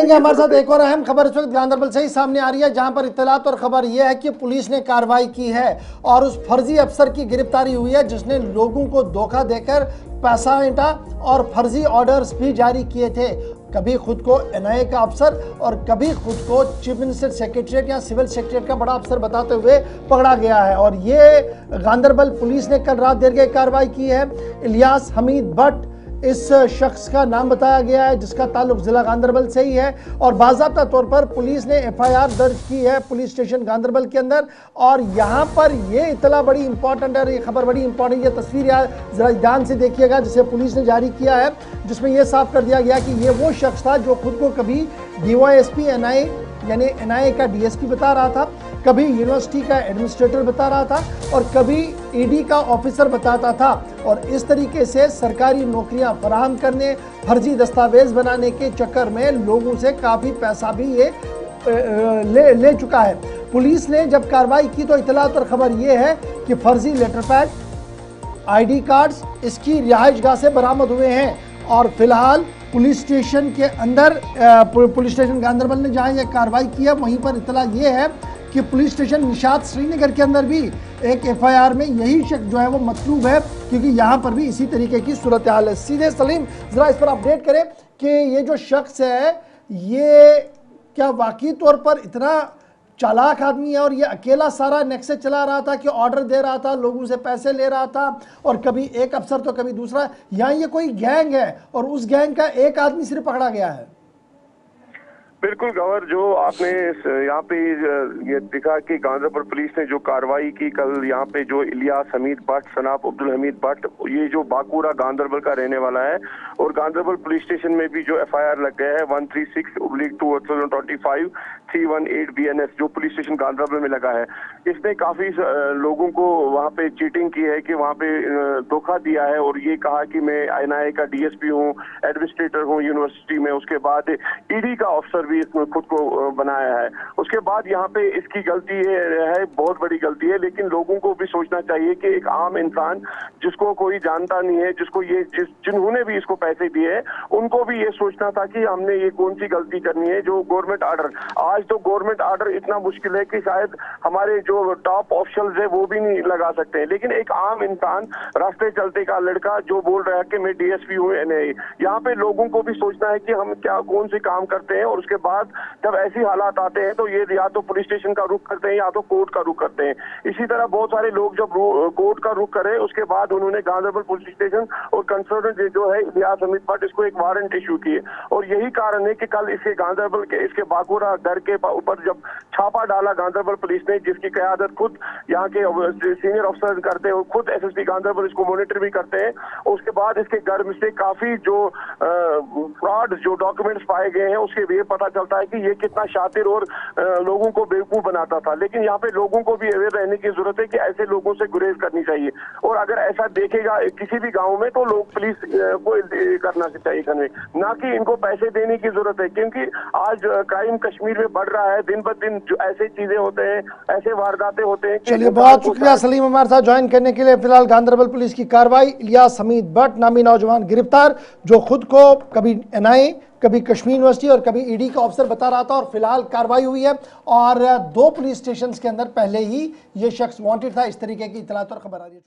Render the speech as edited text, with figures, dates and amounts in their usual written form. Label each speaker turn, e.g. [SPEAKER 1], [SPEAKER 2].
[SPEAKER 1] जुड़ेंगे हमारे साथ। एक और अहम खबर इस वक्त गांधरबल से ही सामने आ रही है, जहां पर इत्तलात और खबर यह है कि पुलिस ने कार्रवाई की है और उस फर्जी अफसर की गिरफ्तारी हुई है जिसने लोगों को धोखा देकर पैसा ऐंठा और फर्जी ऑर्डर्स भी जारी किए थे। कभी खुद को एनआईए का अफसर और कभी खुद को चीफ मिनिस्टर सेक्रेटरीट या सिविल सेक्रेटरीट का बड़ा अफसर बताते हुए पकड़ा गया है। और ये गांधरबल पुलिस ने कल रात देर के कार्रवाई की है। इलियास हमीद भट्ट इस शख्स का नाम बताया गया है, जिसका ताल्लुक जिला गांधरबल से ही है और बाज़ाब्ता तौर पर पुलिस ने एफआईआर दर्ज की है पुलिस स्टेशन गांधरबल के अंदर। और यहाँ पर ये इतला बड़ी इंपॉर्टेंट है, ये खबर बड़ी इंपॉर्टेंट, ये तस्वीर यार जरा ध्यान से देखिएगा जिसे पुलिस ने जारी किया है, जिसमें यह साफ कर दिया गया कि ये वो शख्स था जो खुद को कभी डीवाईएसपी एनआईए यानी एनआईए का डीएसपी बता रहा था, कभी यूनिवर्सिटी का एडमिनिस्ट्रेटर बता रहा था और कभी ईडी का ऑफिसर बताता था। और इस तरीके से सरकारी नौकरियां फराहम करने, फर्जी दस्तावेज बनाने के चक्कर में लोगों से काफ़ी पैसा भी ये ले चुका है। पुलिस ने जब कार्रवाई की तो इतलात और खबर ये है कि फर्जी लेटर पैड, आईडी कार्ड्स इसकी रिहाइशगाह से बरामद हुए हैं। और फिलहाल पुलिस स्टेशन के अंदर पुलिस स्टेशन गांधरबल ने जहां यह कार्रवाई की है, वहीं पर इतला ये है कि पुलिस स्टेशन निशात श्रीनगर के अंदर भी एक एफआईआर में यही शख्स जो है वो मतलूब है, क्योंकि यहाँ पर भी इसी तरीके की सूरत हाल है। सीधे सलीम जरा इस पर अपडेट करें कि ये जो शख्स है ये क्या वाकई तौर पर इतना चालाक आदमी है और ये अकेला सारा नेक्सस चला रहा था कि ऑर्डर दे रहा था, लोगों से पैसे ले रहा था और कभी एक अफसर तो कभी दूसरा, या ये कोई गैंग है और उस गैंग का एक आदमी सिर्फ पकड़ा गया है?
[SPEAKER 2] बिल्कुल गवर, जो आपने यहाँ पे ये दिखा कि गांधरबल पुलिस ने जो कार्रवाई की कल, यहाँ पे जो इलियास हमीद भट्ट सनाब अब्दुल हमीद भट्ट, ये जो बाकुरा गांधरबल का रहने वाला है और गांधरबल पुलिस स्टेशन में भी जो एफआईआर लग गया है 136/2025 318 BNS जो पुलिस स्टेशन गांधरबल में लगा है। इसने काफी लोगों को वहाँ पे चीटिंग की है कि वहाँ पे धोखा दिया है और ये कहा कि मैं एनआईए का डीएसपी हूँ, एडमिनिस्ट्रेटर हूँ यूनिवर्सिटी में। उसके बाद ईडी का अफसर भी इसने खुद को बनाया है। उसके बाद यहाँ पे इसकी गलती है, बहुत बड़ी गलती है, लेकिन लोगों को भी सोचना चाहिए कि एक आम इंसान जिसको कोई जानता नहीं है, जिसको ये जिन्होंने भी इसको पैसे दिए उनको भी ये सोचना था कि हमने ये कौन सी गलती करनी है। जो गवर्नमेंट ऑर्डर, आज तो गवर्नमेंट ऑर्डर इतना मुश्किल है कि शायद हमारे जो टॉप ऑफिशियल्स है वो भी नहीं लगा सकते हैं, लेकिन एक आम इंसान रास्ते चलते का लड़का जो बोल रहा है कि मैं डीएसपी हूँ एनआईए, यहाँ पे लोगों को भी सोचना है कि हम क्या कौन से काम करते हैं। और उसके बाद जब ऐसी हालात आते हैं तो ये या तो पुलिस स्टेशन का रुख करते हैं या तो कोर्ट का रुख करते हैं। इसी तरह बहुत सारे लोग जब कोर्ट का रुख करे उसके बाद उन्होंने गांधरबल पुलिस स्टेशन और कंसर्न जो है इलियास हमीद भट्ट इसको एक वारंट इशू किए। और यही कारण है कि कल इसके गांधरबल के इसके बाकुरा घर के ऊपर जब छापा डाला गांधरबल पुलिस ने, जिसकी क़यादत खुद यहाँ के सीनियर अफसर करते हैं और खुद एसएसपी गांधरबल इसको मॉनिटर भी करते हैं। उसके बाद इसके घर में से काफी जो फ्रॉड जो डॉक्यूमेंट्स पाए गए हैं उसके ये पता चलता है कि ये कितना शातिर और लोगों को बेवकूफ बनाता था। लेकिन यहाँ पे लोगों को भी अवेयर रहने की जरूरत है कि ऐसे लोगों से गुरेज करनी चाहिए और अगर ऐसा देखेगा किसी भी गांव में तो लोग पुलिस को करना चाहिए कन्वे, ना कि इनको पैसे देने की जरूरत है, क्योंकि आज क्राइम कश्मीर में बढ़ रहा है दिन ब दिन। जो ऐसे चीजें होते हैं, ऐसे वारदातें होते हैं।
[SPEAKER 1] चलिए, बहुत शुक्रिया सलीम हमारे साथ ज्वाइन करने के लिए। फिलहाल गांधरबल पुलिस की कार्रवाई, इलियास हमीद भट्ट नामी नौजवान गिरफ्तार जो खुद को कभी एनआईए, कभी कश्मीर यूनिवर्सिटी और कभी ईडी का ऑफिसर बता रहा था। और फिलहाल कार्रवाई हुई है और 2 पुलिस स्टेशन के अंदर पहले ही ये शख्स वांटेड था। इस तरीके की इतलात और खबर आ रही है।